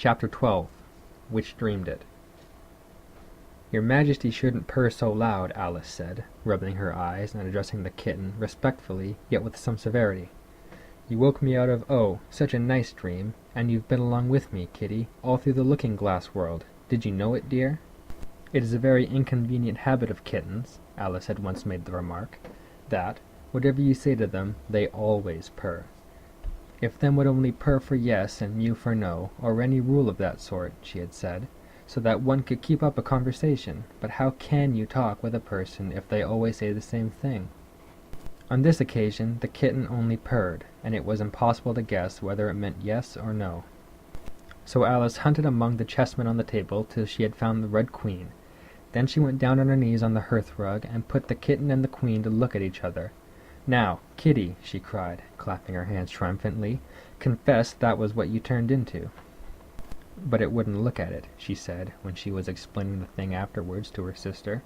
Chapter 12. Which Dreamed It. "Your Majesty shouldn't purr so loud," Alice said, rubbing her eyes and addressing the kitten respectfully, yet with some severity. "You woke me out of, such a nice dream, and you've been along with me, Kitty, all through the looking-glass world. Did you know it, dear?" "It is a very inconvenient habit of kittens," Alice had once made the remark, "that, whatever you say to them, they always purr. If them would only purr for yes and mew for no, or any rule of that sort," she had said, "so that one could keep up a conversation, but how can you talk with a person if they always say the same thing?" On this occasion the kitten only purred, and it was impossible to guess whether it meant yes or no. So Alice hunted among the chessmen on the table till she had found the Red Queen. Then she went down on her knees on the hearth-rug, and put the kitten and the queen to look at each other. "Now, Kitty," she cried, clapping her hands triumphantly, "confess that was what you turned into." But it wouldn't look at it, she said, when she was explaining the thing afterwards to her sister.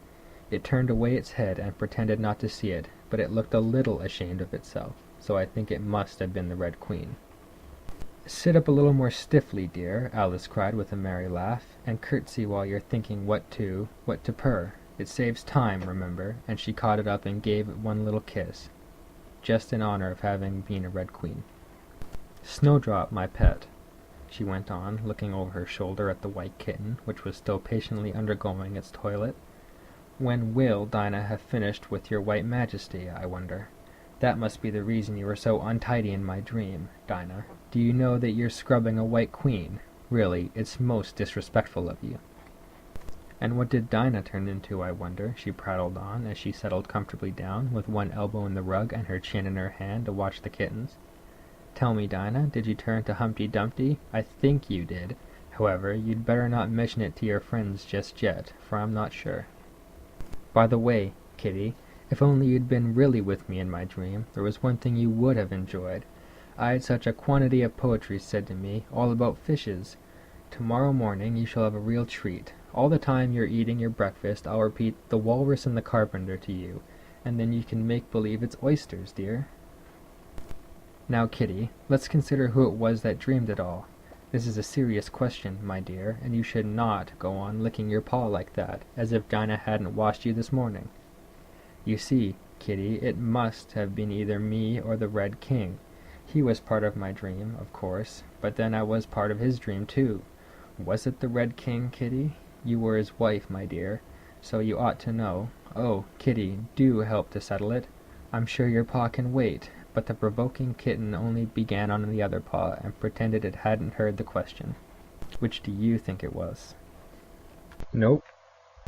It turned away its head and pretended not to see it, but it looked a little ashamed of itself, so I think it must have been the Red Queen. "Sit up a little more stiffly, dear," Alice cried with a merry laugh, "and curtsy while you're thinking what to purr. It saves time, remember," and she caught it up and gave it one little kiss, just in honor of having been a Red Queen. "Snowdrop, my pet," she went on, looking over her shoulder at the white kitten, which was still patiently undergoing its toilet. "When will Dinah have finished with your white majesty, I wonder? That must be the reason you were so untidy in my dream, Dinah. Do you know that you're scrubbing a white queen? Really, it's most disrespectful of you." "And what did Dinah turn into, I wonder?" she prattled on, as she settled comfortably down, with one elbow in the rug and her chin in her hand, to watch the kittens. "Tell me, Dinah, did you turn to Humpty Dumpty? I think you did. However, you'd better not mention it to your friends just yet, for I'm not sure. By the way, Kitty, if only you'd been really with me in my dream, there was one thing you would have enjoyed. I had such a quantity of poetry said to me, all about fishes. Tomorrow morning you shall have a real treat. All the time you're eating your breakfast I'll repeat 'The Walrus and the Carpenter' to you, and then you can make believe it's oysters, dear." "Now, Kitty, let's consider who it was that dreamed it all. This is a serious question, my dear, and you should not go on licking your paw like that, as if Dinah hadn't washed you this morning. You see, Kitty, it must have been either me or the Red King. He was part of my dream, of course, but then I was part of his dream, too. Was it the Red King, Kitty? You were his wife, my dear, so you ought to know. Oh, Kitty, do help to settle it. I'm sure your paw can wait." But the provoking kitten only began on the other paw, and pretended it hadn't heard the question. "Which do you think it was?" "Nope,